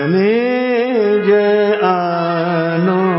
निज अनुभव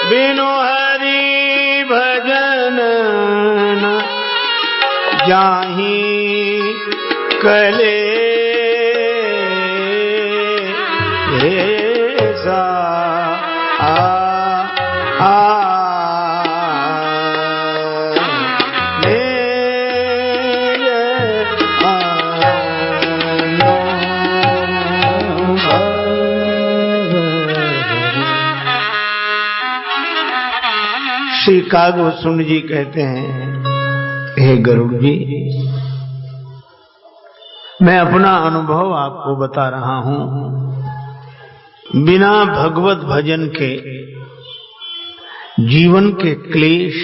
बिनु हरि भजन न जाहि कलेसा श्री कागभूषण जी कहते हैं, हे गरुड़ जी, मैं अपना अनुभव आपको बता रहा हूं। बिना भगवत भजन के जीवन के क्लेश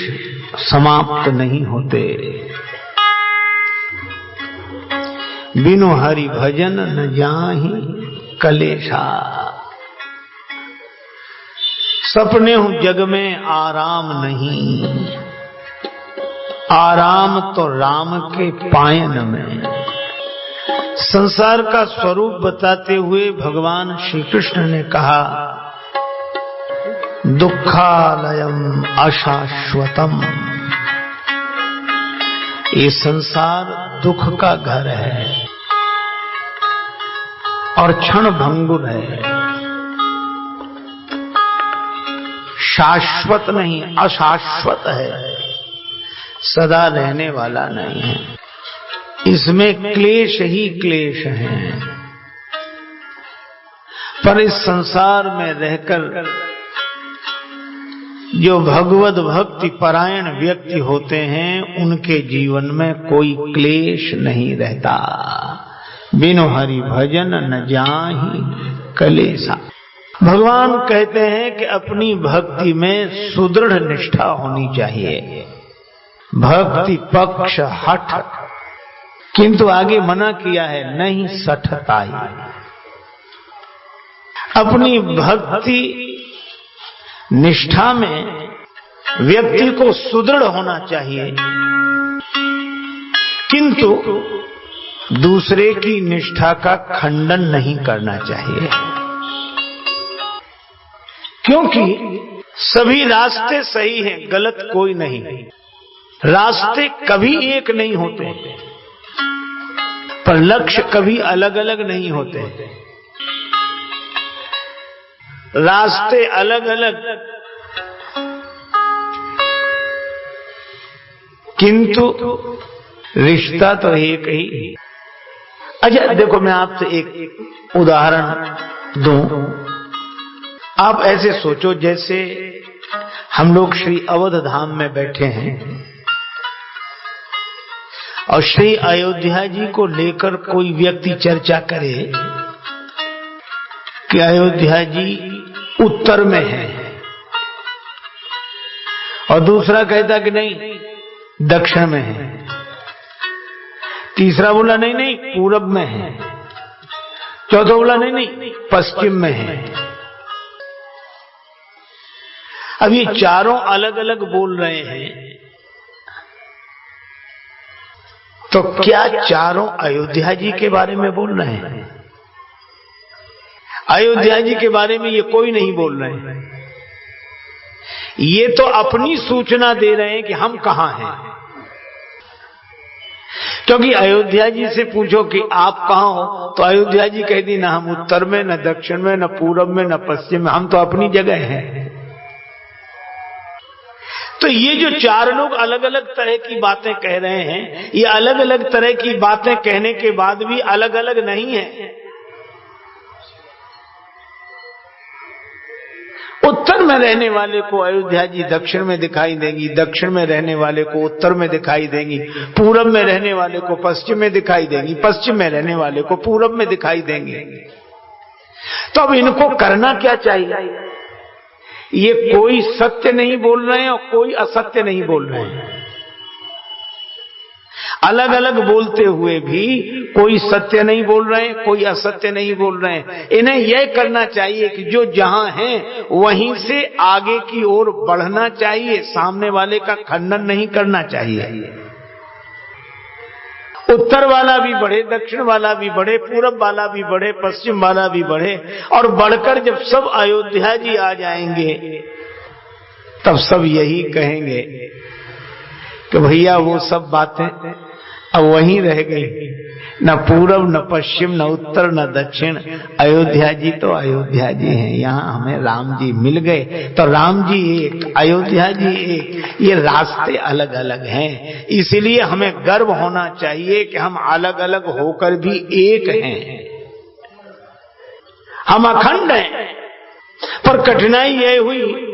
समाप्त नहीं होते। बिनु हरि भजन न जाहि कलेशा। सपने हूं जग में आराम नहीं, आराम तो राम के पायन में। संसार का स्वरूप बताते हुए भगवान श्री कृष्ण ने कहा, दुखालयम अशाश्वतम। ये संसार दुख का घर है और क्षण भंगुर है, शाश्वत नहीं, अशाश्वत है, सदा रहने वाला नहीं है। इसमें क्लेश ही क्लेश हैं। पर इस संसार में रहकर जो भगवत भक्ति परायण व्यक्ति होते हैं, उनके जीवन में कोई क्लेश नहीं रहता। बिनु हरि भजन न जाहि कलेसा। भगवान कहते हैं कि अपनी भक्ति में सुदृढ़ निष्ठा होनी चाहिए, भक्ति पक्ष हठ, किंतु आगे मना किया है, नहीं सठताई। अपनी भक्ति निष्ठा में व्यक्ति को सुदृढ़ होना चाहिए, किंतु दूसरे की निष्ठा का खंडन नहीं करना चाहिए, क्योंकि सभी रास्ते सही हैं, गलत कोई नहीं। रास्ते कभी एक नहीं होते, पर लक्ष्य कभी अलग अलग नहीं होते। रास्ते अलग अलग, किंतु रिश्ता तो एक ही। अच्छा देखो, मैं आपसे एक उदाहरण दूं। आप ऐसे सोचो जैसे हम लोग श्री अवध धाम में बैठे हैं और श्री अयोध्या जी को लेकर कोई व्यक्ति चर्चा करे कि अयोध्या जी उत्तर में है, और दूसरा कहता कि नहीं दक्षिण में है। तीसरा बोला नहीं नहीं पूरब में है। चौथा बोला नहीं नहीं पश्चिम में है। अब ये चारों अलग अलग बोल रहे हैं, तो क्या चारों अयोध्या जी के बारे में बोल रहे हैं? अयोध्या जी के बारे में ये कोई नहीं बोल रहे हैं। ये तो अपनी सूचना दे रहे हैं कि हम कहां हैं। क्योंकि अयोध्या जी से पूछो कि आप कहां हो, तो अयोध्या जी कह दी ना हम उत्तर में, न दक्षिण में, न पूरब में, न पश्चिम में, हम तो अपनी जगह हैं। तो ये जो चार लोग अलग अलग तरह की बातें कह रहे हैं, ये अलग अलग तरह की बातें कहने के बाद भी अलग अलग नहीं है। उत्तर में रहने वाले को अयोध्या जी दक्षिण में दिखाई देंगी, दक्षिण में रहने वाले को उत्तर में दिखाई देंगी, पूरब में रहने वाले को पश्चिम में दिखाई देंगी, पश्चिम में रहने वाले को पूरब में दिखाई देंगे। तो अब इनको करना क्या चाहिए? ये कोई सत्य नहीं बोल रहे हैं और कोई असत्य नहीं बोल रहे हैं। अलग अलग बोलते हुए भी कोई सत्य नहीं बोल रहे हैं, कोई असत्य नहीं बोल रहे हैं। इन्हें यह करना चाहिए कि जो जहां है वहीं से आगे की ओर बढ़ना चाहिए, सामने वाले का खंडन नहीं करना चाहिए। उत्तर वाला भी बढ़े, दक्षिण वाला भी बढ़े, पूरब वाला भी बढ़े, पश्चिम वाला भी बढ़े, और बढ़कर जब सब अयोध्या जी आ जाएंगे तब सब यही कहेंगे कि भैया वो सब बातें अब वहीं रह गई, न पूरब न पश्चिम न उत्तर न दक्षिण, अयोध्या जी तो अयोध्या जी हैं। यहाँ हमें राम जी मिल गए, तो राम जी एक, अयोध्या जी एक, ये रास्ते अलग अलग हैं। इसीलिए हमें गर्व होना चाहिए कि हम अलग अलग होकर भी एक हैं, हम अखंड हैं। पर कठिनाई यह हुई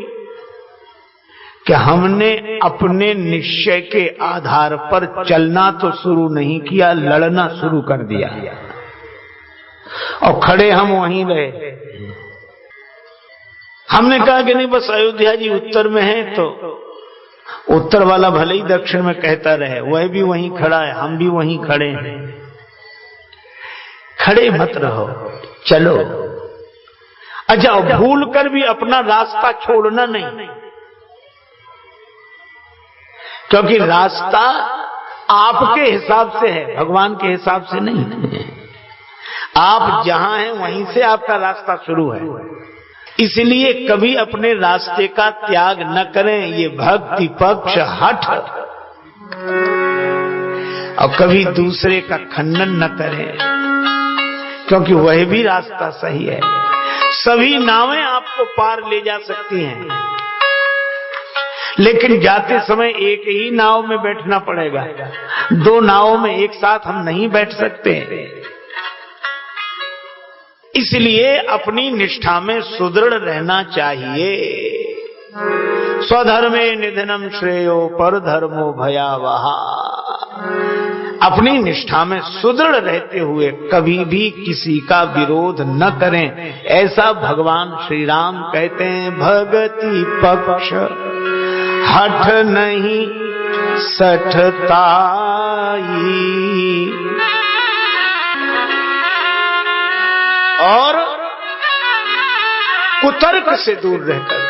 कि हमने अपने निश्चय के आधार पर चलना तो शुरू नहीं किया, लड़ना शुरू कर दिया और खड़े हम वहीं रहे। हमने कहा कि नहीं बस अयोध्या जी उत्तर में है, तो उत्तर वाला भले ही दक्षिण में कहता रहे, वह भी वहीं खड़ा है, हम भी वहीं खड़े हैं। खड़े मत रहो, चलो। अच्छा, भूल कर भी अपना रास्ता छोड़ना नहीं, क्योंकि रास्ता आपके हिसाब से है, भगवान के हिसाब से नहीं है। आप जहां हैं वहीं से आपका रास्ता शुरू है। इसलिए कभी अपने रास्ते का त्याग न करें, ये भक्ति पक्ष हठ, और कभी दूसरे का खंडन न करें, क्योंकि वह भी रास्ता सही है। सभी नावें आपको पार ले जा सकती हैं, लेकिन जाते समय एक ही नाव में बैठना पड़ेगा। दो नावों में एक साथ हम नहीं बैठ सकते। इसलिए अपनी निष्ठा में सुदृढ़ रहना चाहिए। स्वधर्मे निधनम श्रेयो पर धर्मो भयावह। अपनी निष्ठा में सुदृढ़ रहते हुए कभी भी किसी का विरोध न करें, ऐसा भगवान श्री राम कहते हैं। भगति पक्ष हठ नहीं सठताई, और कुतर्क से दूर रहकर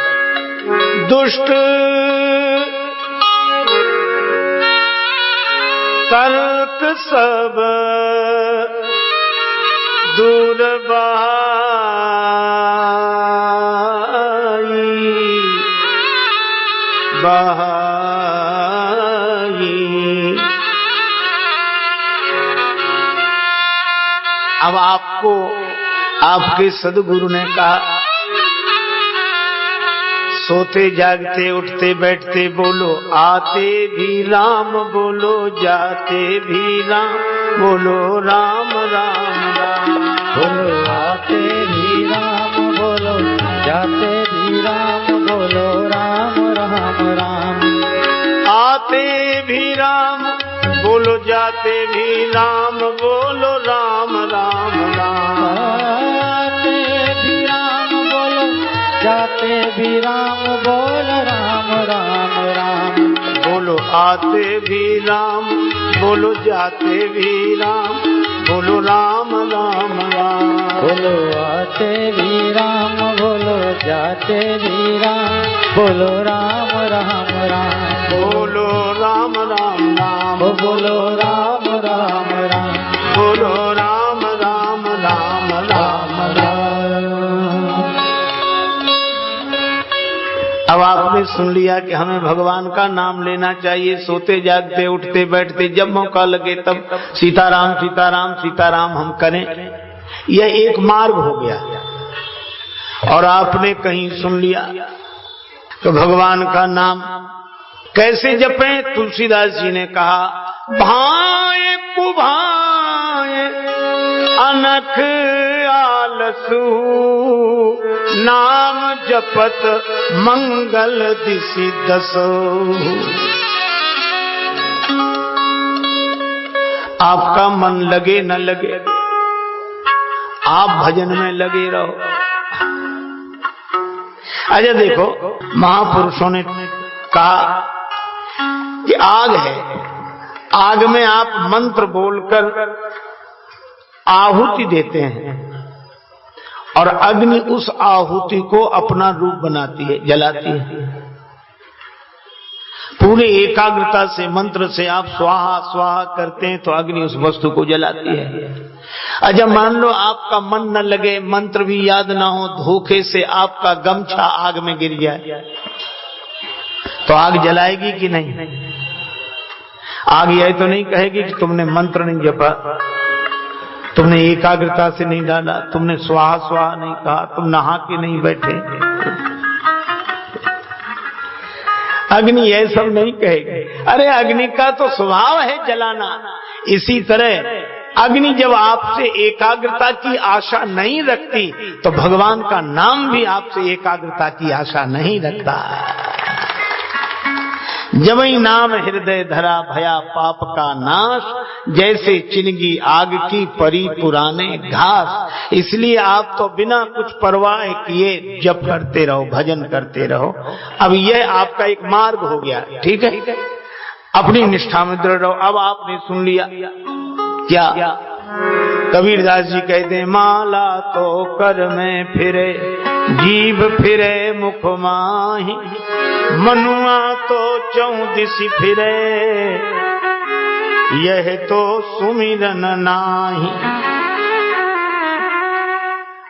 दुष्ट तर्क सब दूर अब आपको आपके सदगुरु ने कहा, सोते जागते उठते बैठते बोलो, आते भी राम बोलो, जाते भी राम बोलो, राम राम राम बोलो। आते भी राम बोलो, जाते भी राम बोलो, राम राम राम। आते भी राम बोलो, जाते भी राम बोलो, राम राम राम। आते भी राम बोलो, जाते भी राम बोलो, राम राम राम। बोलो आते भी राम बोलो जाते भी राम, बोलो राम राम राम। बोलो आते भी राम, बोलो जाते भी राम, बोलो राम राम राम। बोलो राम राम राम, बोलो राम राम राम, बोलो राम राम राम राम राम। अब आपने सुन लिया कि हमें भगवान का नाम लेना चाहिए, सोते जागते उठते बैठते जब मौका लगे तब सीताराम सीताराम सीताराम हम करें। यह एक मार्ग हो गया। और आपने कहीं सुन लिया तो भगवान का नाम कैसे जपें? तुलसीदास जी ने कहा, भाए कुभाए अनख आलसु, नाम जपत मंगल दिशि दसो। आपका मन लगे न लगे, आप भजन में लगे रहो। अच्छा देखो, महापुरुषों ने कहा कि आग है, आग में आप मंत्र बोलकर आहुति देते हैं और अग्नि उस आहुति को अपना रूप बनाती है, जलाती है। पूरे एकाग्रता से मंत्र से आप स्वाहा स्वाहा करते हैं तो अग्नि उस वस्तु को जलाती है। अच्छा मान लो आपका मन न लगे, मंत्र भी याद ना हो, धोखे से आपका गमछा आग में गिर जाए तो आग जलाएगी कि नहीं? आग यह तो नहीं कहेगी कि तुमने मंत्र नहीं जपा, तुमने एकाग्रता से नहीं डाला, तुमने स्वाहा स्वाहा नहीं कहा, तुम नहा के नहीं बैठे। अग्नि यह सब नहीं कहेगी। अरे अग्नि का तो स्वभाव है जलाना। इसी तरह अग्नि जब आपसे एकाग्रता की आशा नहीं रखती तो भगवान का नाम भी आपसे एकाग्रता की आशा नहीं रखता। जबई नाम हृदय धरा भया पाप का नाश, जैसे चिनगी आग की परी पुराने घास। इसलिए आप तो बिना कुछ परवाह किए जप करते रहो, भजन करते रहो। अब यह आपका एक मार्ग हो गया, ठीक है? अपनी निष्ठा में दृढ़ रहो। अब आपने सुन लिया क्या? कबीरदास जी कहते हैं, माला तो कर में फिरे जीभ फिरे मुख माही, मनुआ तो चौदिसी फिरे यह तो सुमिरन नाही।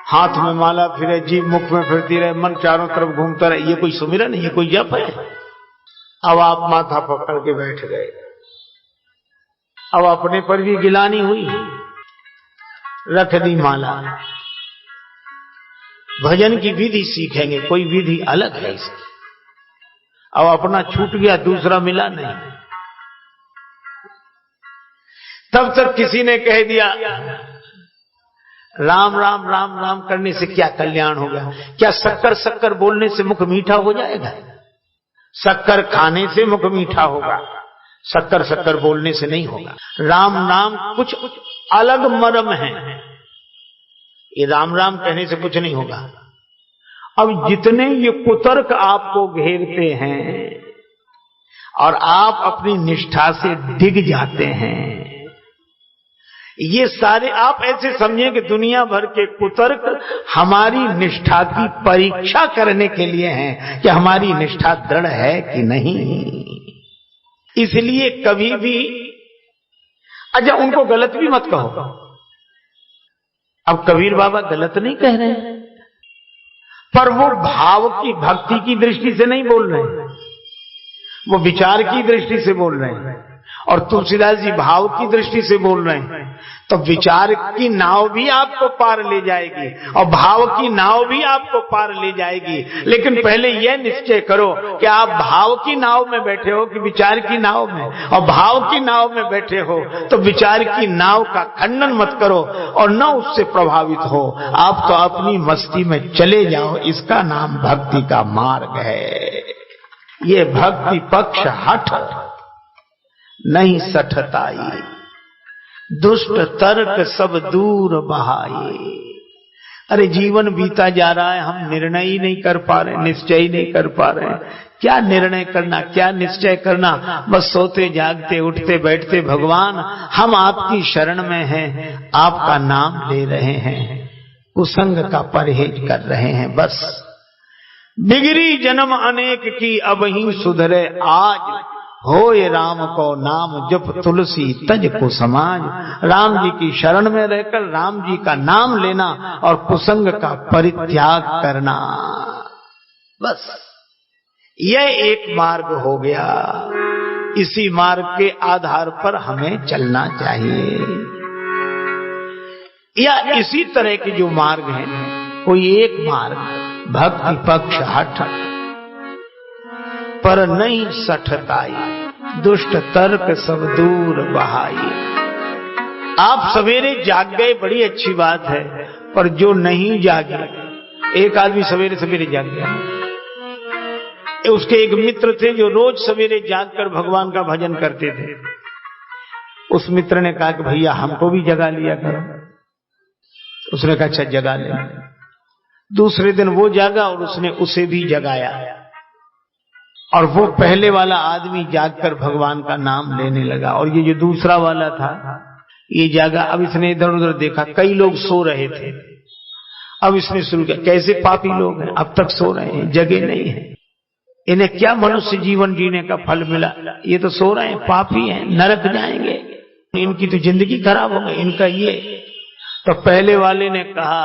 हाथ में माला फिरे, जीभ मुख में फिरती रहे, मन चारों तरफ घूमता रहे, ये कोई सुमिरन है? ये कोई जप है? अब आप माथा पकड़ के बैठ गए। अब अपने पर भी गिलानी हुई, रख दी माला। भजन की विधि सीखेंगे, कोई विधि अलग है इसकी। अब अपना छूट गया, दूसरा मिला नहीं। तब तक किसी ने कह दिया राम राम राम राम करने से क्या कल्याण होगा? क्या शक्कर शक्कर बोलने से मुख मीठा हो जाएगा? शक्कर खाने से मुख मीठा होगा, शक्कर शक्कर बोलने से नहीं होगा। राम नाम कुछ अलग मर्म है, ये राम राम कहने से कुछ नहीं होगा। अब जितने ये कुतर्क आपको घेरते हैं और आप अपनी निष्ठा से डिग जाते हैं, ये सारे आप ऐसे समझें कि दुनिया भर के कुतर्क हमारी निष्ठा की परीक्षा करने के लिए हैं कि हमारी निष्ठा दृढ़ है कि नहीं। इसलिए कभी भी अच्छा उनको गलत भी मत कहो। अब कबीर बाबा गलत नहीं कह रहे हैं, पर वो भाव की भक्ति की दृष्टि से नहीं बोल रहे हैं, वो विचार की दृष्टि से बोल रहे हैं। और तुलसीदास जी भाव की दृष्टि से बोल रहे हैं, तो विचार की नाव भी आपको पार ले जाएगी और भाव की नाव भी आपको पार ले जाएगी। लेकिन पहले यह निश्चय करो कि आप भाव की नाव में बैठे हो कि विचार की नाव में, और भाव की नाव में बैठे हो तो विचार की नाव का खंडन मत करो और न उससे प्रभावित हो। आप तो अपनी मस्ती में चले जाओ, इसका नाम भक्ति का मार्ग है। ये भक्ति पक्ष हठ नहीं सठताई, दुष्ट तर्क सब दूर बहाए। अरे जीवन बीता जा रहा है, हम निर्णय ही नहीं कर पा रहे, निश्चय ही नहीं कर पा रहे, क्या निर्णय करना, क्या निश्चय करना, बस सोते जागते उठते बैठते भगवान हम आपकी शरण में हैं, आपका नाम ले रहे हैं, कुसंग का परहेज कर रहे हैं। बस बिगड़ी जन्म अनेक की अब ही सुधरे आज, होए राम को नाम जप तुलसी तज को समाज। राम जी की शरण में रहकर राम जी का नाम लेना और कुसंग का परित्याग करना, बस यह एक मार्ग हो गया। इसी मार्ग के आधार पर हमें चलना चाहिए, या इसी तरह के जो मार्ग हैं, कोई एक मार्ग भक्ति पक्ष हठ पर नहीं सठताई, दुष्ट तर्क सब दूर बहाई। आप सवेरे जाग गए, बड़ी अच्छी बात है, पर जो नहीं जागे, एक आदमी सवेरे सवेरे जाग गया, उसके एक मित्र थे जो रोज सवेरे जागकर भगवान का भजन करते थे। उस मित्र ने कहा कि भैया हमको भी जगा लिया करो। उसने कहा अच्छा जगा ले। दूसरे दिन वो जागा और उसने उसे भी जगाया, और वो पहले वाला आदमी जागकर भगवान का नाम लेने लगा, और ये जो दूसरा वाला था ये जागा। अब इसने इधर उधर देखा, कई लोग सो रहे थे। अब इसने शुरू किया, कैसे पापी लोग हैं, अब तक सो रहे हैं, जगे नहीं हैं, इन्हें क्या मनुष्य जीवन जीने का फल मिला, ये तो सो रहे हैं, पापी हैं, नरक जाएंगे, इनकी तो जिंदगी खराब हो गई, इनका ये। तो पहले वाले ने कहा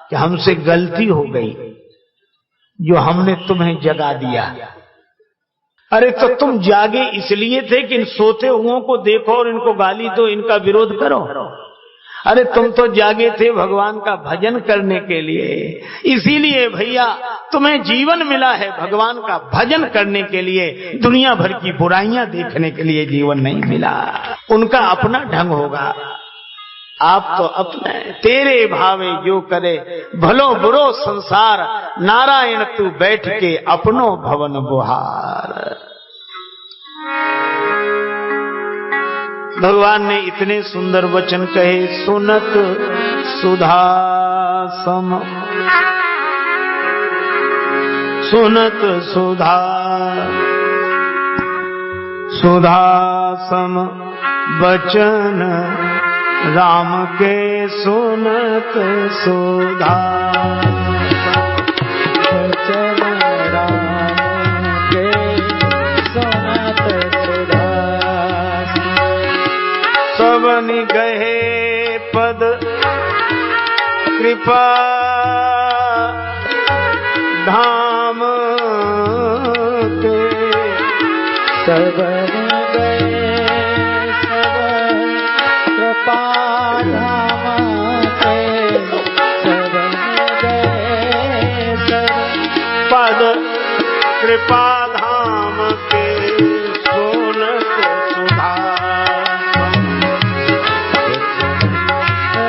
कि हमसे गलती हो गई जो हमने तुम्हें जगा दिया। अरे तो तुम जागे इसलिए थे कि इन सोते हुओं को देखो और इनको गाली दो, इनका विरोध करो। अरे तुम तो जागे थे भगवान का भजन करने के लिए, इसीलिए भैया तुम्हें जीवन मिला है भगवान का भजन करने के लिए, दुनिया भर की बुराइयां देखने के लिए जीवन नहीं मिला। उनका अपना ढंग होगा, आप तो अपने। तेरे भावे जो करे भलो बुरो संसार, नारायण तू बैठ के अपनो भवन बुहार। भगवान ने इतने सुंदर वचन कहे, सुनत सुधा सम, सुनत सुधा सुधा सम वचन राम के सुनत सुधा, वचन राम के सुनत सुधा। सबन गहे पद कृपा धाम के, सबन गए सब कृपा धाम के, सबन गए सब पद कृपा धाम के, सुनत सुधा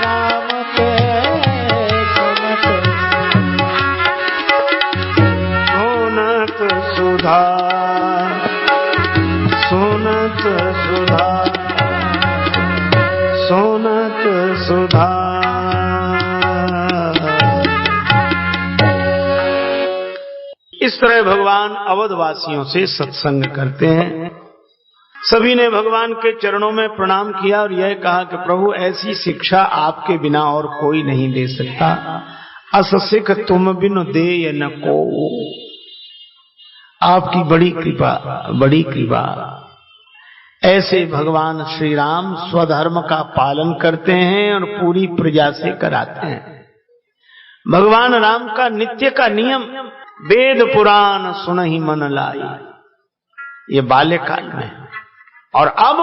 राम के सुनत सुधा, सुनत सुधा, सुनत सुधा। इस तरह भगवान अवधवासियों से सत्संग करते हैं। सभी ने भगवान के चरणों में प्रणाम किया और यह कहा कि प्रभु ऐसी शिक्षा आपके बिना और कोई नहीं दे सकता। अस सिख तुम बिनु दे न को, आपकी बड़ी कृपा, बड़ी कृपा। ऐसे भगवान श्री राम स्वधर्म का पालन करते हैं और पूरी प्रजा से कराते हैं। भगवान राम का नित्य का नियम, वेद पुराण सुनहि मन लाई, ये बाल्यकाल में। और अब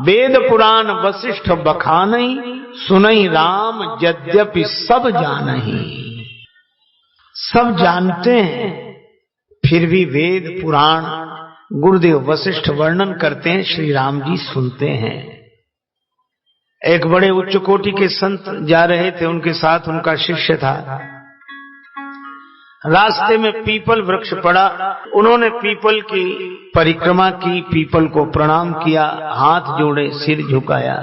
वेद पुराण वशिष्ठ बखानहि, सुनहि राम यद्यपि सब जानहि। सब जानते हैं, फिर भी वेद पुराण गुरुदेव वशिष्ठ वर्णन करते हैं, श्री राम जी सुनते हैं। एक बड़े उच्च कोटि के संत जा रहे थे, उनके साथ उनका शिष्य था। रास्ते में पीपल वृक्ष पड़ा, उन्होंने पीपल की परिक्रमा की, पीपल को प्रणाम किया, हाथ जोड़े, सिर झुकाया।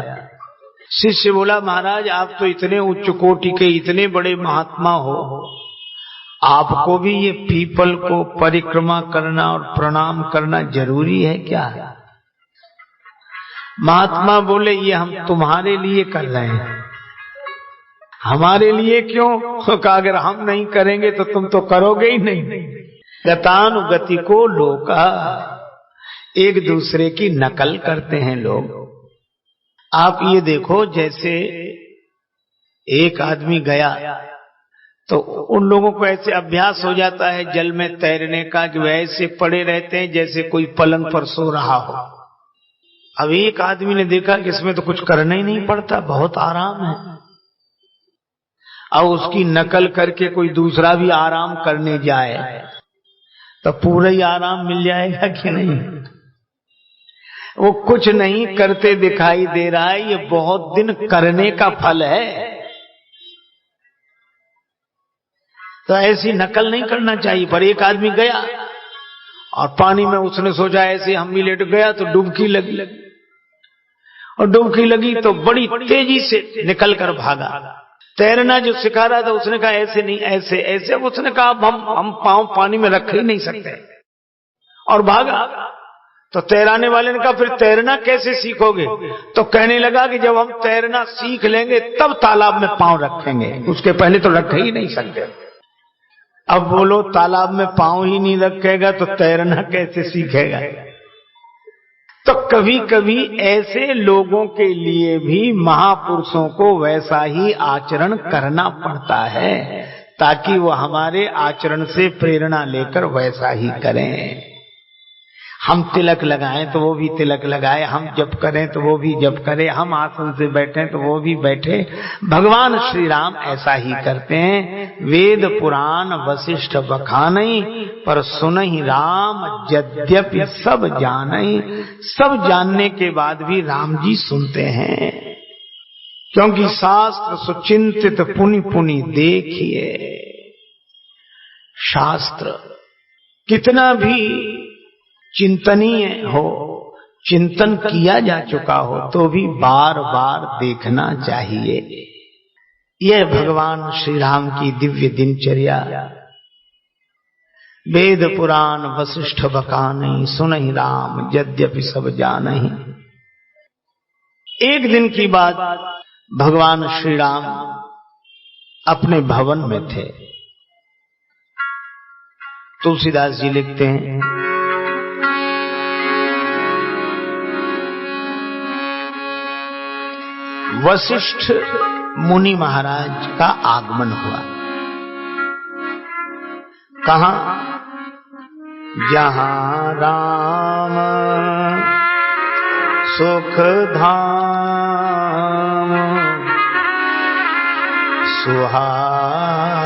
शिष्य बोला, महाराज आप तो इतने उच्च कोटि के, इतने बड़े महात्मा हो, आपको भी ये पीपल को परिक्रमा करना और प्रणाम करना जरूरी है क्या? महात्मा बोले ये हम तुम्हारे लिए कर रहे हैं, हमारे लिए क्यों? कहा अगर हम नहीं करेंगे तो तुम तो करोगे ही नहीं। गतानुगति को लोका, एक दूसरे की नकल करते हैं लोग। आप ये देखो, जैसे एक आदमी गया तो उन लोगों को ऐसे अभ्यास हो जाता है जल में तैरने का कि वैसे पड़े रहते हैं जैसे कोई पलंग पर सो रहा हो। अब एक आदमी ने देखा कि इसमें तो कुछ करना ही नहीं पड़ता, बहुत आराम है। अब उसकी नकल करके कोई दूसरा भी आराम करने जाए तो पूरा ही आराम मिल जाएगा कि नहीं? वो कुछ नहीं करते दिखाई दे रहा है, ये बहुत दिन करने का फल है। तो ऐसी नकल नहीं करना चाहिए। पर एक आदमी गया और पानी में उसने सोचा ऐसे हम भी लेट गया तो डुबकी लगी, और डुबकी लगी तो बड़ी तेजी से निकल कर भागा। तैरना जो सिखा रहा था उसने कहा ऐसे नहीं, ऐसे ऐसे। उसने कहा हम पांव पानी में रख ही नहीं सकते, और भागा। तो तैराने वाले ने कहा फिर तैरना कैसे सीखोगे? तो कहने लगा कि जब हम तैरना सीख लेंगे तब तालाब में पांव रखेंगे, उसके पहले तो रख ही नहीं सकते। अब बोलो, तालाब में पांव ही नहीं रखेगा तो तैरना कैसे सीखेगा? तो कभी कभी ऐसे लोगों के लिए भी महापुरुषों को वैसा ही आचरण करना पड़ता है, ताकि वो हमारे आचरण से प्रेरणा लेकर वैसा ही करें। हम तिलक लगाएं तो वो भी तिलक लगाए, हम जप करें तो वो भी जप करे, हम आसन से बैठें तो वो भी बैठे। भगवान श्री राम ऐसा ही करते हैं। वेद पुराण वशिष्ठ बखानई, पर सुनहि राम यद्यपि सब जानई। सब जानने के बाद भी राम जी सुनते हैं, क्योंकि शास्त्र सुचिंतित पुनि पुनि देखिए। शास्त्र कितना भी चिंतनीय हो, चिंतन किया जा चुका हो, तो भी बार बार देखना चाहिए। यह भगवान श्री राम की दिव्य दिनचर्या। वेद पुराण वशिष्ठ बखानई, सुनहि राम यद्यपि सब जानहि। एक दिन की बात, भगवान श्री राम अपने भवन में थे। तुलसीदास जी लिखते हैं, वशिष्ठ मुनि महाराज का आगमन हुआ। कहां? जहां राम सुख धाम सुहाए।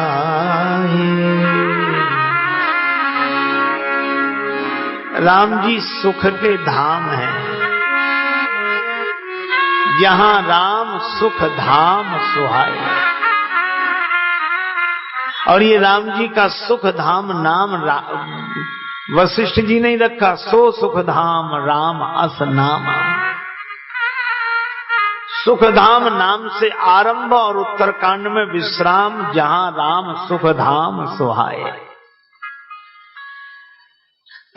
राम जी सुख के धाम हैं। जहां राम सुख धाम सुहाए। और ये राम जी का सुख धाम नाम वशिष्ठ जी नहीं रखा, सो सुख धाम राम अस नामा। सुख धाम नाम से आरंभ और उत्तरकांड में विश्राम, जहां राम सुख धाम सुहाए।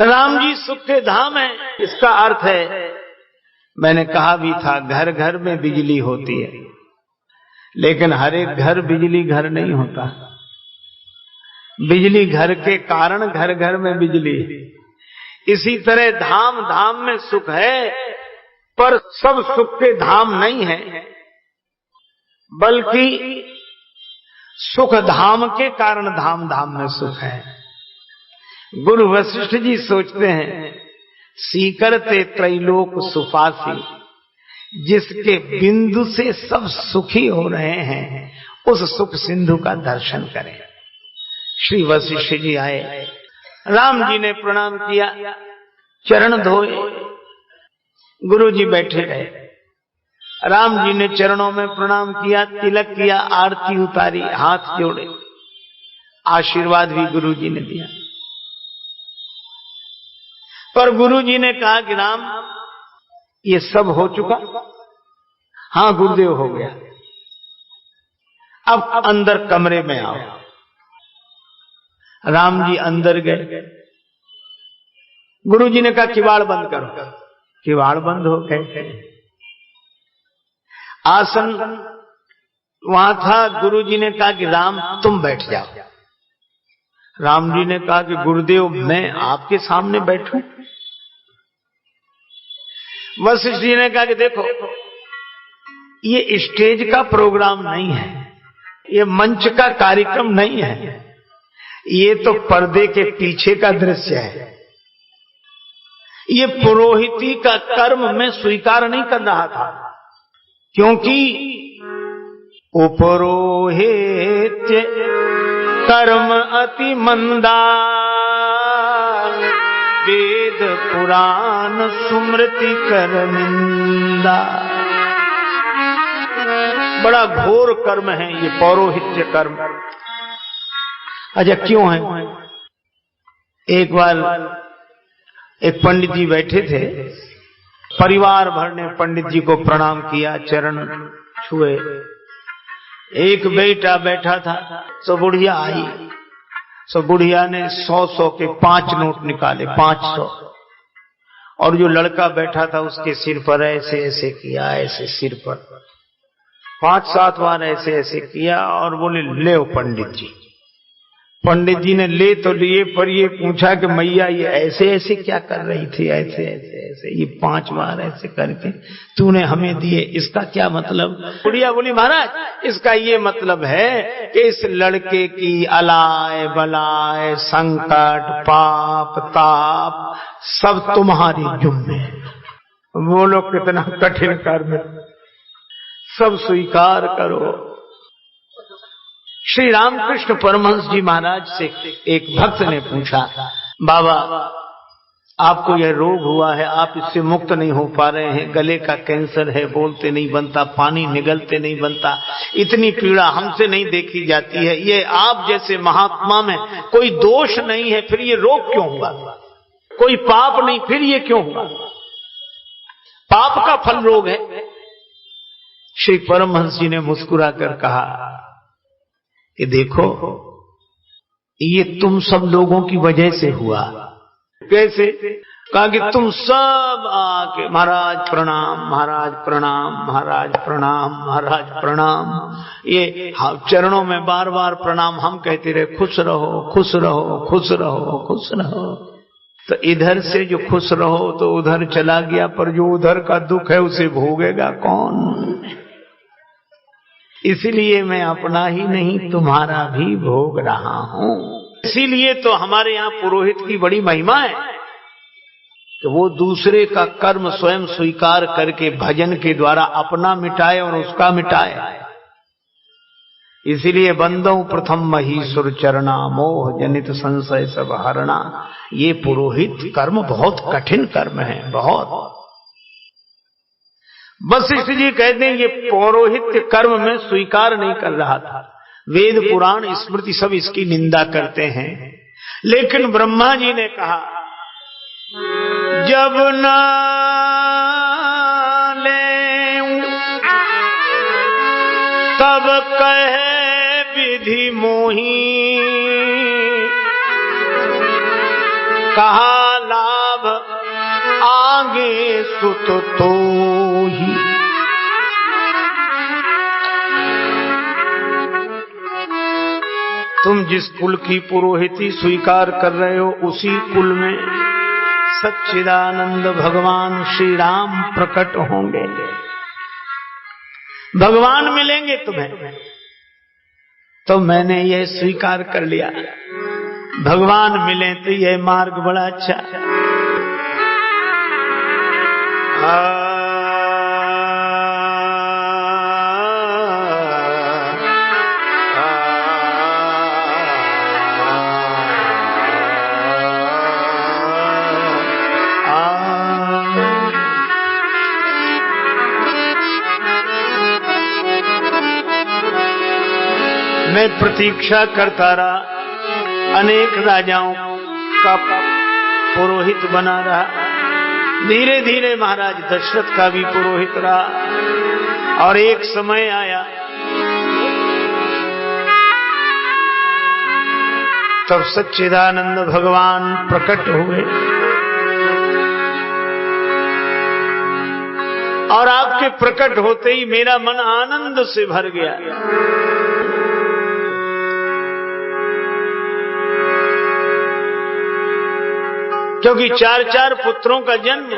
राम जी सुख के धाम है। इसका अर्थ है, मैंने कहा भी था, घर घर में बिजली होती है, लेकिन हर एक घर बिजली घर नहीं होता। बिजली घर के कारण घर घर में बिजली। इसी तरह धाम धाम में सुख है, पर सब सुख के धाम नहीं है, बल्कि सुख धाम के कारण धाम धाम में सुख है। गुरु वशिष्ठ जी सोचते हैं, सीकरते त्रैलोक सुपासी, जिसके बिंदु से सब सुखी हो रहे हैं, उस सुख सिंधु का दर्शन करें। श्री वशिष्ठ जी आए, राम जी ने प्रणाम किया, चरण धोए, गुरु जी बैठे रहे। राम जी ने चरणों में प्रणाम किया, तिलक किया, आरती उतारी, हाथ जोड़े, आशीर्वाद भी गुरु जी ने दिया। पर गुरु जी ने कहा कि राम, ये सब हो चुका? हाँ गुरुदेव, हो गया। अब अंदर कमरे में आओ। राम जी अंदर गए। गुरु जी ने कहा किवाड़ बंद करो। किवाड़ बंद हो गए। आसन वहां था। गुरु जी ने कहा कि राम तुम बैठ जाओ। राम जी ने कहा कि गुरुदेव मैं आपके सामने बैठूं। वशिष्ठ जी ने कहा कि देखो ये स्टेज का प्रोग्राम नहीं है, ये मंच का कार्यक्रम नहीं है, ये तो पर्दे के पीछे का दृश्य है। ये पुरोहिती का कर्म मैं स्वीकार नहीं कर रहा था, क्योंकि उपरोहित्य कर्म अति मंदा, वेद पुराण सुमृति कर निंदा। बड़ा घोर कर्म है ये पौरोहित्य कर्म। अच्छा क्यों है? एक बार एक पंडित जी बैठे थे, परिवार भर ने पंडित जी को प्रणाम किया, चरण छुए। एक बेटा बैठा था, सो बुढ़िया आई। सो बुढ़िया ने 100 के 5 नोट निकाले, 500, और जो लड़का बैठा था उसके सिर पर ऐसे ऐसे किया, ऐसे सिर पर 5-7 बार ऐसे ऐसे किया और बोले ले पंडित जी। पंडित जी ने ले तो लिए, पर ये पूछा कि मैया ये ऐसे ऐसे क्या कर रही थी? ऐसे ऐसे ऐसे ये 5 बार ऐसे करके तूने हमें दिए, इसका क्या मतलब? बुढ़िया बोली महाराज इसका ये मतलब है कि इस लड़के की अलाय बलाय संकट पाप ताप सब तुम्हारी जुम्मे। बोलो कितना कठिन कर्म, सब स्वीकार करो। श्री रामकृष्ण परमहंस जी महाराज से एक भक्त ने पूछा, बाबा आपको यह रोग हुआ है, आप इससे मुक्त नहीं हो पा रहे हैं, गले का कैंसर है, बोलते नहीं बनता, पानी निगलते नहीं बनता, इतनी पीड़ा हमसे नहीं देखी जाती है, ये आप जैसे महात्मा में कोई दोष नहीं है, फिर ये रोग क्यों हुआ? कोई पाप नहीं, फिर ये क्यों हुआ? पाप का फल रोग है। श्री परमहंस जी ने मुस्कुरा कर कहा कि देखो ये तुम सब लोगों की वजह से हुआ। कैसे? कहा कि तुम सब आके महाराज प्रणाम, महाराज प्रणाम, महाराज प्रणाम, महाराज प्रणाम, ये चरणों में बार बार प्रणाम हम कहते रहे, खुश रहो खुश रहो खुश रहो खुश रहो। तो इधर से जो खुश रहो तो उधर चला गया, पर जो उधर का दुख है उसे भोगेगा कौन? इसलिए मैं अपना ही नहीं तुम्हारा भी भोग रहा हूं। इसीलिए तो हमारे यहाँ पुरोहित की बड़ी महिमा है कि वो दूसरे का कर्म स्वयं स्वीकार करके भजन के द्वारा अपना मिटाए और उसका मिटाए। इसीलिए बंदो प्रथम महीसुर चरणा, मोह जनित संशय सब हरणा। ये पुरोहित कर्म बहुत कठिन कर्म है, बहुत। वशिष्ठ जी कहते हैं ये पौरोहित्य कर्म में स्वीकार नहीं कर रहा था, वेद पुराण स्मृति सब इसकी निंदा करते हैं। लेकिन ब्रह्मा जी ने कहा जब न ले तब कहे विधि मोही, कहा लाभ आगे सुत तो ही। तुम जिस कुल की पुरोहिती स्वीकार कर रहे हो उसी कुल में सच्चिदानंद भगवान श्री राम प्रकट होंगे, भगवान मिलेंगे तुम्हें। तो मैंने यह स्वीकार कर लिया, भगवान मिले तो यह मार्ग बड़ा अच्छा। मैं प्रतीक्षा करता रहा, अनेक राजाओं का पुरोहित बना रहा। धीरे धीरे महाराज दशरथ का भी पुरोहित रहा, और एक समय आया तब सच्चिदानंद भगवान प्रकट हुए और आपके प्रकट होते ही मेरा मन आनंद से भर गया। क्योंकि 4 पुत्रों का जन्म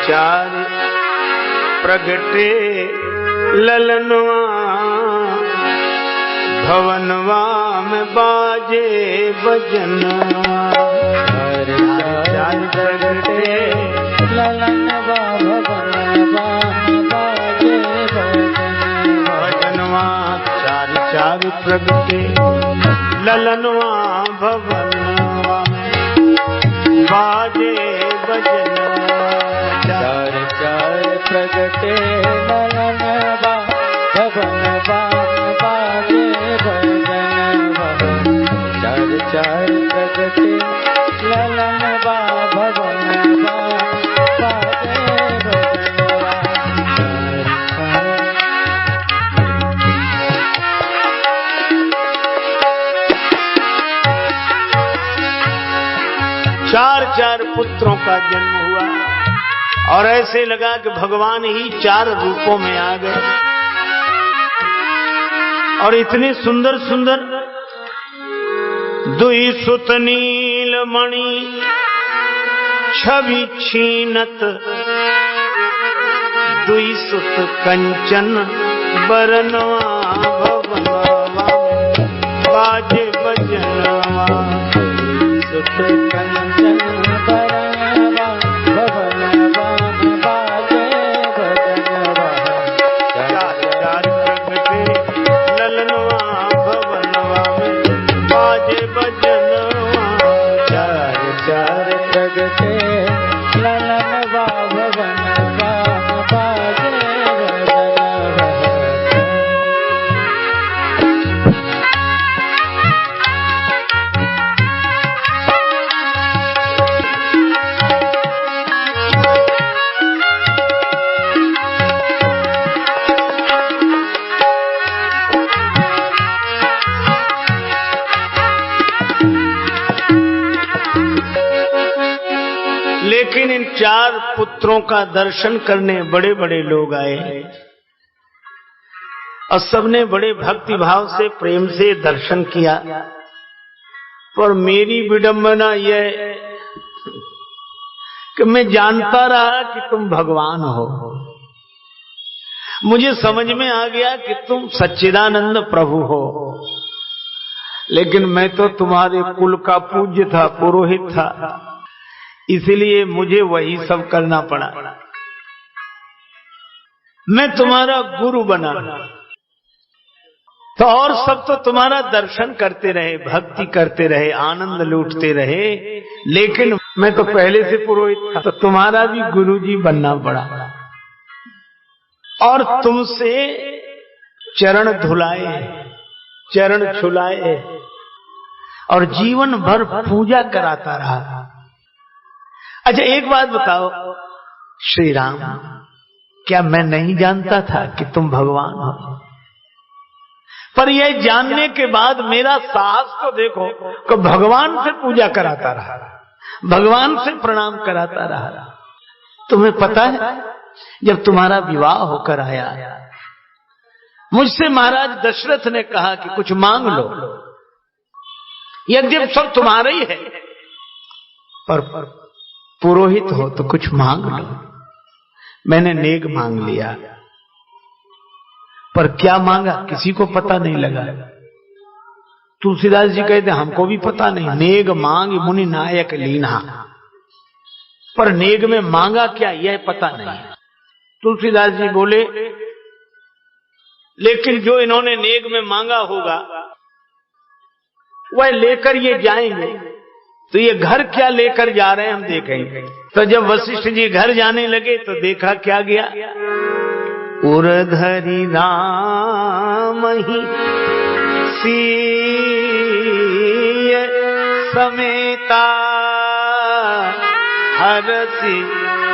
चार प्रगटे ललनवा भवनवा में बाजे बजनवा। चार प्रगटे ललनवा भवनवा में बाजे बजनवा। चार प्रगटे ललनवा भवनवा में बाजे बजनवा। चार प्रगटे ललनवा भवनवा में बाजे बजनवा। चार प्रगटे ललनवा भवनवा बाजे बजनवा। चार पुत्रों का जन्म हुआ और ऐसे लगा कि भगवान ही 4 रूपों में आ गए और इतने सुंदर सुंदर। दुई सुत नीलमणि छवि छीनत, दुई सुत कंचन बरनवा भवनवा बाजे बजनवा। सुत कंचन बरनवा भवनवा में बाजे बजनवा। चार प्रगटे ललनवा भवनवा में बाजे बजनवा। चार प्रगटे ललनवा भवनवा में बाजे बजनवा। लेकिन इन 4 पुत्रों का दर्शन करने बड़े बड़े लोग आए और सबने बड़े भक्ति भाव से प्रेम से दर्शन किया। पर मेरी विडंबना यह कि मैं जानता रहा कि तुम भगवान हो। मुझे समझ में आ गया कि तुम सच्चिदानंद प्रभु हो, लेकिन मैं तो तुम्हारे कुल का पूज्य था, पुरोहित था, इसलिए मुझे वही सब करना पड़ा। मैं तुम्हारा गुरु बना तो और सब तो तुम्हारा दर्शन करते रहे, भक्ति करते रहे, आनंद लूटते रहे, लेकिन मैं तो पहले से पुरोहित था तो तुम्हारा भी गुरुजी बनना पड़ा और तुमसे चरण धुलाए, चरण छुलाए और जीवन भर पूजा कराता रहा। अच्छा एक बात बताओ श्री राम, क्या मैं नहीं जानता था कि तुम भगवान हो? पर यह जानने के बाद मेरा साहस तो देखो कि भगवान से पूजा कराता रहा, भगवान से प्रणाम कराता रहा। तुम्हें पता है जब तुम्हारा विवाह होकर आया, मुझसे महाराज दशरथ ने कहा कि कुछ मांग लो, यद्यप सब तुम्हारा ही है, पर पुरोहित हो तो कुछ मांग लो। मैंने नेग मांग लिया, पर क्या मांगा किसी को पता नहीं लगा। तुलसीदास जी कहते हमको भी पता नहीं। नेग मांग मुनि नायक लीना, पर नेग में मांगा क्या यह पता नहीं। तुलसीदास जी बोले लेकिन जो इन्होंने नेग में मांगा होगा वह लेकर ये जाएंगे, तो ये घर क्या लेकर जा रहे हैं हम देखेंगे। तो जब वशिष्ठ जी घर जाने लगे तो देखा क्या गया, उरधरी राम ही सीय समेता हरसि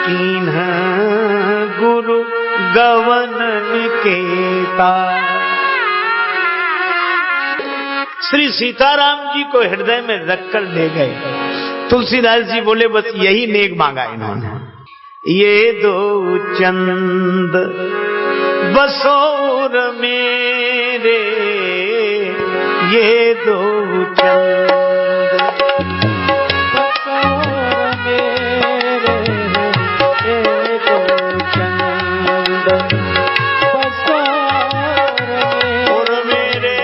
कीन्ह गुरु गवन निकेता। श्री सीताराम जी को हृदय में रखकर ले गए। तुलसीदास जी बोले बस यही नेक मांगा इन्होंने। ये दो चंद बसोर मेरे, ये दो चंद बसोर मेरे, ये दो चंद बसोर मेरे,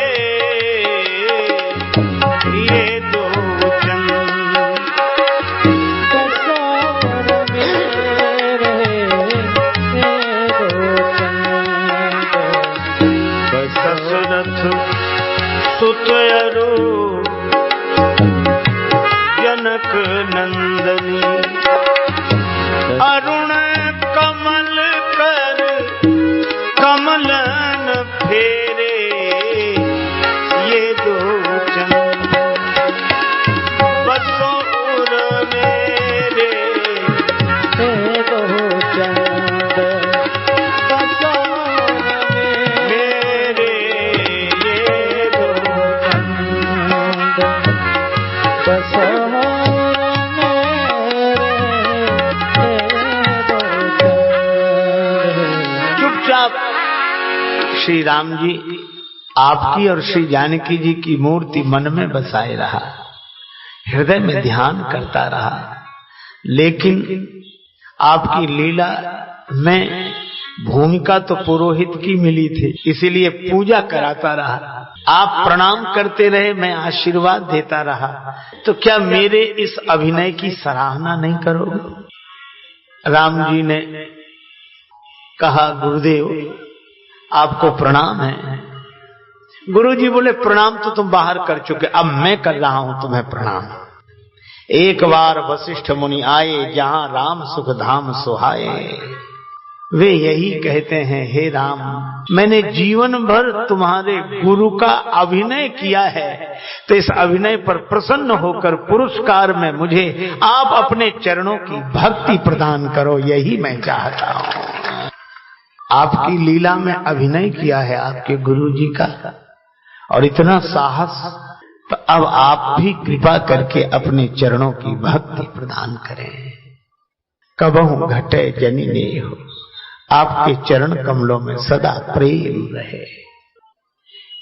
ये दो चंद बसोर मेरे, ये दो चंद बसरथ सुतयरु जनक नंदनी, अरुण कमल कर कमलन फेरे, ये दो चंद बसोर मेरे, ये दो चंद बसोर मेरे, ये दो चंद बसोर श्री राम जी आपकी और श्री जानकी जी की मूर्ति मन में बसाए रहा, हृदय में ध्यान करता रहा। लेकिन आपकी लीला में भूमिका तो पुरोहित की मिली थी, इसीलिए पूजा कराता रहा। आप प्रणाम करते रहे, मैं आशीर्वाद देता रहा। तो क्या मेरे इस अभिनय की सराहना नहीं करोगे? राम जी ने कहा गुरुदेव आपको प्रणाम है। गुरु जी बोले प्रणाम तो तुम बाहर कर चुके, अब मैं कर रहा हूं तुम्हें प्रणाम। एक बार वशिष्ठ मुनि आए, जहां राम सुख धाम सुहाए। वे यही कहते हैं, हे राम मैंने जीवन भर तुम्हारे गुरु का अभिनय किया है, तो इस अभिनय पर प्रसन्न होकर पुरस्कार में मुझे आप अपने चरणों की भक्ति प्रदान करो, यही मैं चाहता हूं। आपकी लीला में अभिनय किया है आपके गुरु जी का, और इतना साहस, तो अब आप भी कृपा करके अपने चरणों की भक्ति प्रदान करें। कबहु घटे जनि नेह, आपके चरण कमलों में सदा प्रेम रहे।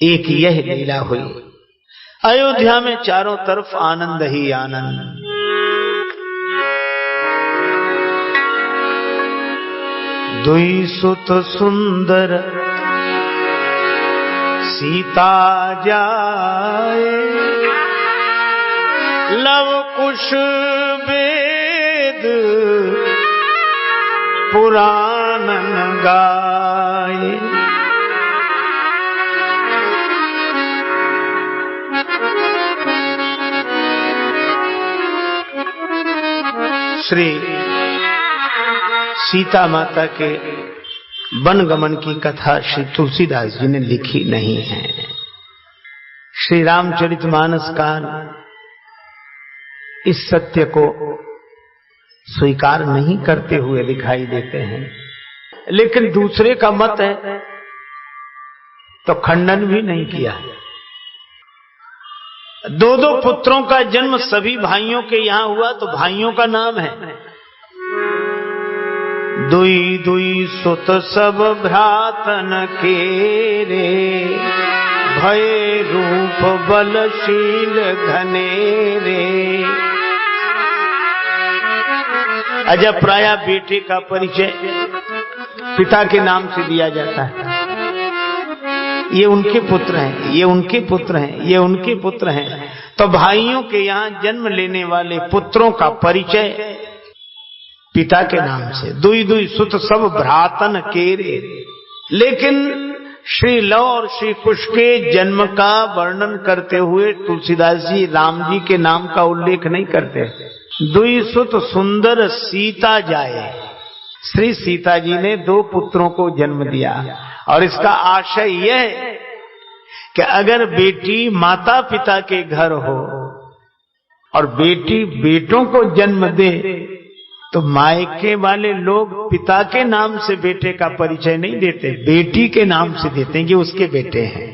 एक यह लीला हुई। अयोध्या में चारों तरफ आनंद ही आनंद। दुई सुत सुंदर सीता जाए, लव कुश वेद पुराणन गाए। श्री सीता माता के वनगमन की कथा श्री तुलसीदास जी ने लिखी नहीं है। श्री रामचरितमानस का इस सत्य को स्वीकार नहीं करते हुए दिखाई देते हैं, लेकिन दूसरे का मत है तो खंडन भी नहीं किया। दो दो पुत्रों का जन्म सभी भाइयों के यहां हुआ तो भाइयों का नाम है। दुई दुई सुत सब भ्रातन के रे, भय रूप बलशील घनेरे। अजब प्राय बेटे का परिचय पिता के नाम से दिया जाता है। ये उनके पुत्र हैं, ये उनके पुत्र हैं, ये उनके पुत्र हैं। तो भाइयों के यहाँ जन्म लेने वाले पुत्रों का परिचय पिता के नाम से। दुई दुई सुत सब भ्रातन केरे। लेकिन श्री लव और श्री कुश के जन्म का वर्णन करते हुए तुलसीदास जी राम जी के नाम का उल्लेख नहीं करते। दुई सुत सुंदर सीता जाए, श्री सीता जी ने दो पुत्रों को जन्म दिया। और इसका आशय यह है कि अगर बेटी माता पिता के घर हो और बेटी बेटों को जन्म दे तो मायके वाले लोग पिता के नाम से बेटे का परिचय नहीं देते, बेटी के नाम से देते हैं कि उसके बेटे हैं।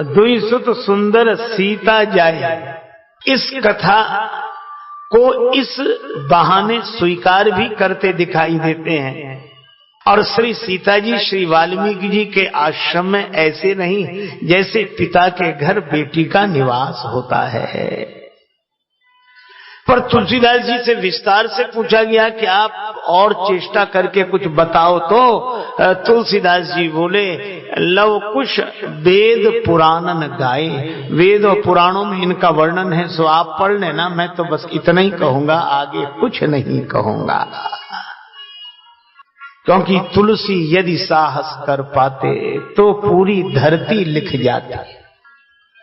दुई सुत सुंदर सीता जाए, इस कथा को इस बहाने स्वीकार भी करते दिखाई देते हैं। और श्री सीता जी श्री वाल्मीकि जी के आश्रम में ऐसे नहीं जैसे पिता के घर बेटी का निवास होता है। पर तुलसीदास जी से विस्तार से पूछा गया कि आप और चेष्टा करके कुछ बताओ, तो तुलसीदास जी बोले, लव कुश वेद पुराणन गाए, वेद और पुराणों में इनका वर्णन है, सो आप पढ़ लेना, मैं तो बस इतना ही कहूंगा, आगे कुछ नहीं कहूंगा। क्योंकि तुलसी यदि साहस कर पाते तो पूरी धरती लिख जाती।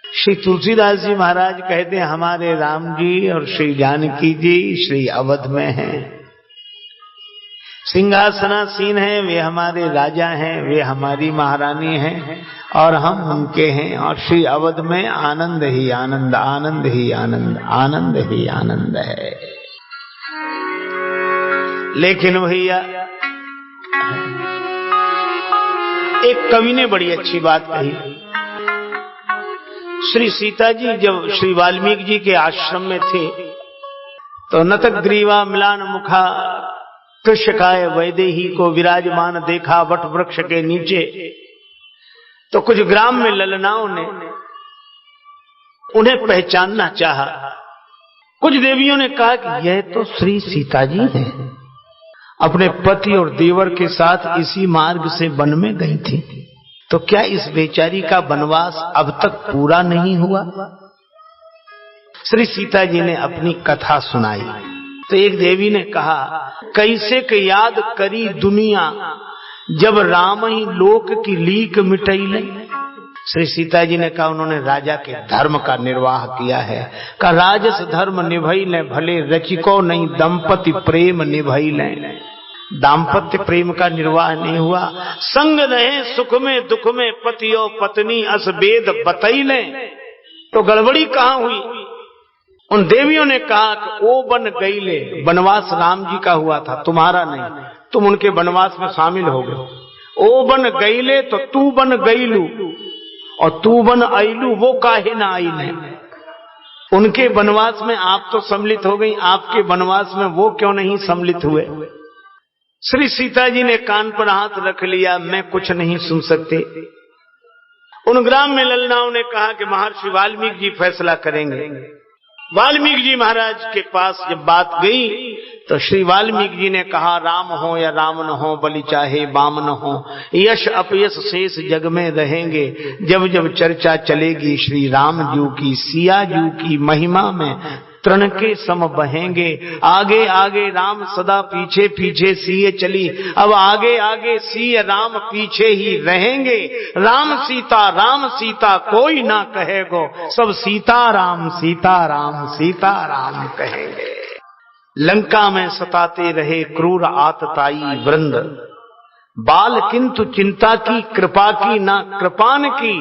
श्री तुलसीदास जी महाराज कहते हैं, हमारे राम जी और श्री जानकी जी श्री अवध में हैं, सिंहासनासीन हैं, वे हमारे राजा हैं, वे हमारी महारानी हैं और हम उनके हैं। और श्री अवध में आनंद ही आनंद, आनंद ही आनंद, आनंद ही आनंद है। लेकिन भैया एक कवि ने बड़ी अच्छी बात कही। श्री सीता जी जब श्री वाल्मीकि जी के आश्रम में थे तो नतक ग्रीवा मिलान मुखा कृष्यकाय वैदेही को विराजमान देखा वट वृक्ष के नीचे। तो कुछ ग्राम में ललनाओं ने उन्हें पहचानना चाहा। कुछ देवियों ने कहा कि यह तो श्री सीता जी हैं, अपने पति और देवर के साथ इसी मार्ग से वन में गई थी, तो क्या इस बेचारी का वनवास अब तक पूरा नहीं हुआ? श्री सीता जी ने अपनी कथा सुनाई तो एक देवी ने कहा, कैसे के याद करी दुनिया जब राम ही लोक की लीक मिटैले। श्री सीता जी ने कहा, उन्होंने राजा के धर्म का निर्वाह किया है। का राजस धर्म निभैले भले रचिको नहीं दंपति प्रेम निभैले। दाम्पत्य प्रेम का निर्वाह नहीं हुआ। संग रहे सुख में दुख में पति और पत्नी अस वेद बतैले। तो गड़बड़ी कहां हुई? उन देवियों ने कहा कि ओ बन गईले, वनवास राम जी का हुआ था, तुम्हारा नहीं, तुम उनके वनवास में शामिल हो गए। ओ बन गईले तो तू बन गईलू, और तू बन आईलू वो काहे ना आईले। उनके वनवास में आप तो सम्मिलित हो गई, आपके वनवास में वो क्यों नहीं सम्मिलित हुए? श्री सीता जी ने कान पर हाथ रख लिया, मैं कुछ नहीं सुन सकते। उन ग्राम में ललनाओं ने कहा कि महर्षि वाल्मीकि जी फैसला करेंगे। वाल्मीकि जी महाराज के पास जब बात गई तो श्री वाल्मीकि जी ने कहा, राम हो या रावण हो, बलि चाहे बामन हो, यश अपयश शेष जग में रहेंगे। जब जब चर्चा चलेगी श्री राम जी की, सिया जी की महिमा में तृण के सम बहेंगे। आगे आगे राम सदा पीछे पीछे सिए चली, अब आगे आगे सिय राम पीछे ही रहेंगे। राम सीता कोई ना कहेगो, सब सीताराम सीताराम कहेंगे। लंका में सताते रहे क्रूर आतताई वृंद, बाल किंतु चिंता की कृपा की ना कृपान की।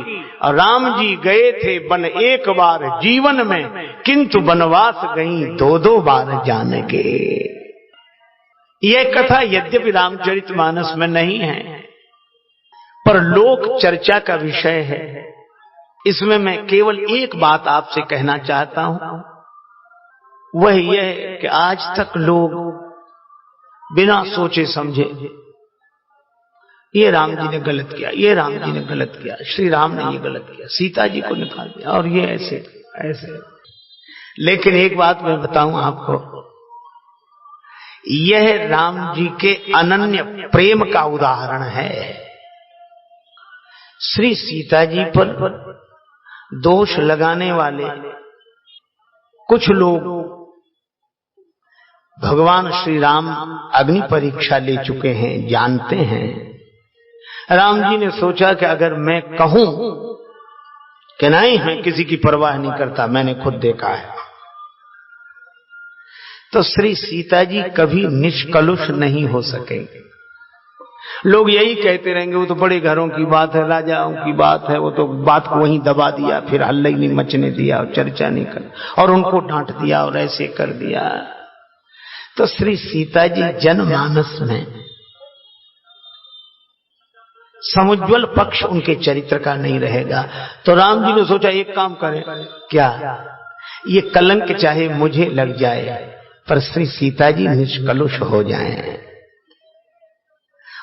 राम जी गए थे वन एक बार जीवन में, किंतु वनवास गई दो दो बार जान के। यह कथा यद्यपि रामचरितमानस में नहीं है, पर लोक चर्चा का विषय है। इसमें मैं केवल एक बात आपसे कहना चाहता हूं, वह यह कि आज तक लोग बिना सोचे समझे ये राम जी ने गलत किया, ये राम जी ने गलत किया, श्री राम ने ये गलत किया, सीता जी को निकाल दिया और ये ऐसे ऐसे। लेकिन एक बात मैं बताऊं आपको, यह राम जी के अनन्य प्रेम का उदाहरण है। श्री सीता जी पर दोष लगाने वाले कुछ लोग, भगवान श्री राम अग्नि परीक्षा ले चुके हैं, जानते हैं। राम जी ने सोचा कि अगर मैं कहूं कि नहीं, मैं किसी की परवाह नहीं करता, मैंने खुद देखा है, तो श्री सीता जी कभी निष्कलुष नहीं हो सकेंगे। लोग यही कहते रहेंगे, वो तो बड़े घरों की बात है, राजाओं की बात है, वो तो बात को वहीं दबा दिया, फिर हल्ला ही नहीं मचने दिया और चर्चा नहीं कर, और उनको डांट दिया और ऐसे कर दिया। तो श्री सीता जी जनमानस में समुज्वल पक्ष उनके चरित्र का नहीं रहेगा। तो राम जी ने सोचा एक काम करें, क्या ये कलंक चाहे मुझे लग जाए पर श्री सीता जी निष्कलुष हो जाएं।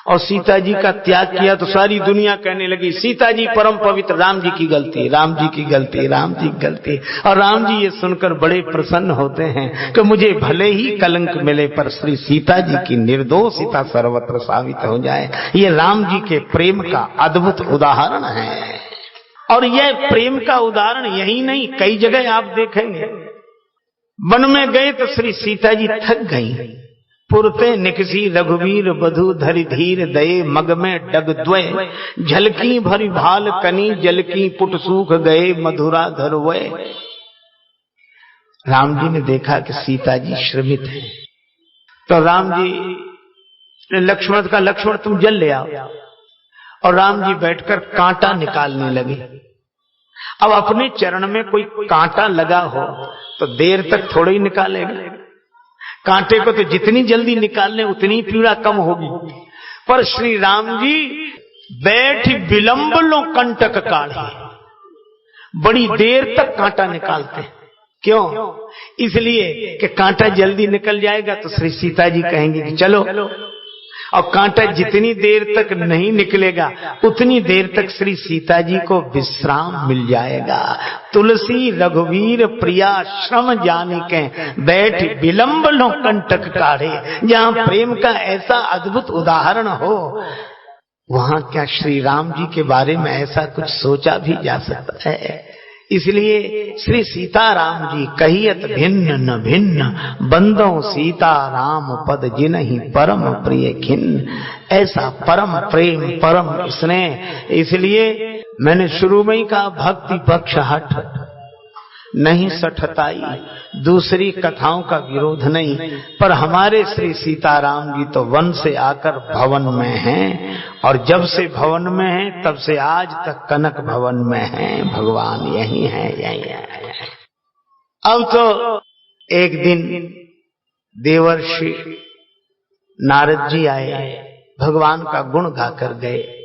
और सीता जी का त्याग किया तो सारी दुनिया कहने लगी सीता जी परम पवित्र, राम जी की गलती, राम जी की गलती, राम जी की गलती। और राम जी ये सुनकर बड़े प्रसन्न होते हैं कि मुझे भले ही कलंक मिले पर श्री सीता जी की निर्दोषिता सर्वत्र साबित हो जाए। ये राम जी के प्रेम का अद्भुत उदाहरण है। और यह प्रेम का उदाहरण यही नहीं, कई जगह आप देखेंगे। वन में गए तो श्री सीता जी थक गई। पुरते निकसी रघुवीर बधु धरि धीर दये, मग में डग द्वय झलकी भरी भाल कनी, जलकी पुट सूख गए मधुरा धरवय। राम जी ने देखा कि सीता जी श्रमित है, तो राम जी ने लक्ष्मण का, लक्ष्मण तुम जल ले आओ। और राम जी बैठकर कांटा निकालने लगे। अब अपने चरण में कोई कांटा लगा हो तो देर तक थोड़ा ही निकालेगा। कांटे को तो जितनी जल्दी निकाल ले उतनी पीड़ा कम होगी। पर श्री राम जी बैठ विलंब लो कंटक काढ़े, बड़ी देर तक कांटा निकालते। क्यों? इसलिए कि कांटा जल्दी निकल जाएगा तो श्री सीता जी कहेंगे कि चलो। और कांटा जितनी देर तक नहीं निकलेगा उतनी देर तक श्री सीता जी को विश्राम मिल जाएगा। तुलसी रघुवीर प्रिया श्रम जानिके, बैठ विलंब लो कंटक काढ़े। जहाँ प्रेम का ऐसा अद्भुत उदाहरण हो वहाँ क्या श्री राम जी के बारे में ऐसा कुछ सोचा भी जा सकता है? इसलिए श्री सीताराम जी कहियत भिन्न न भिन्न, बंदो सीता राम पद जिनहि परम प्रिय खिन्न। ऐसा परम प्रेम परम स्नेह। इसलिए मैंने शुरू में ही कहा भक्ति पक्ष हट नहीं सठताई, दूसरी कथाओं का विरोध नहीं। पर हमारे श्री सीताराम जी तो वन से आकर भवन में हैं, और जब से भवन में हैं तब से आज तक कनक भवन में हैं। भगवान यही है, यही है। अब तो एक दिन देवर्षि नारद जी आए, भगवान का गुण गाकर गए।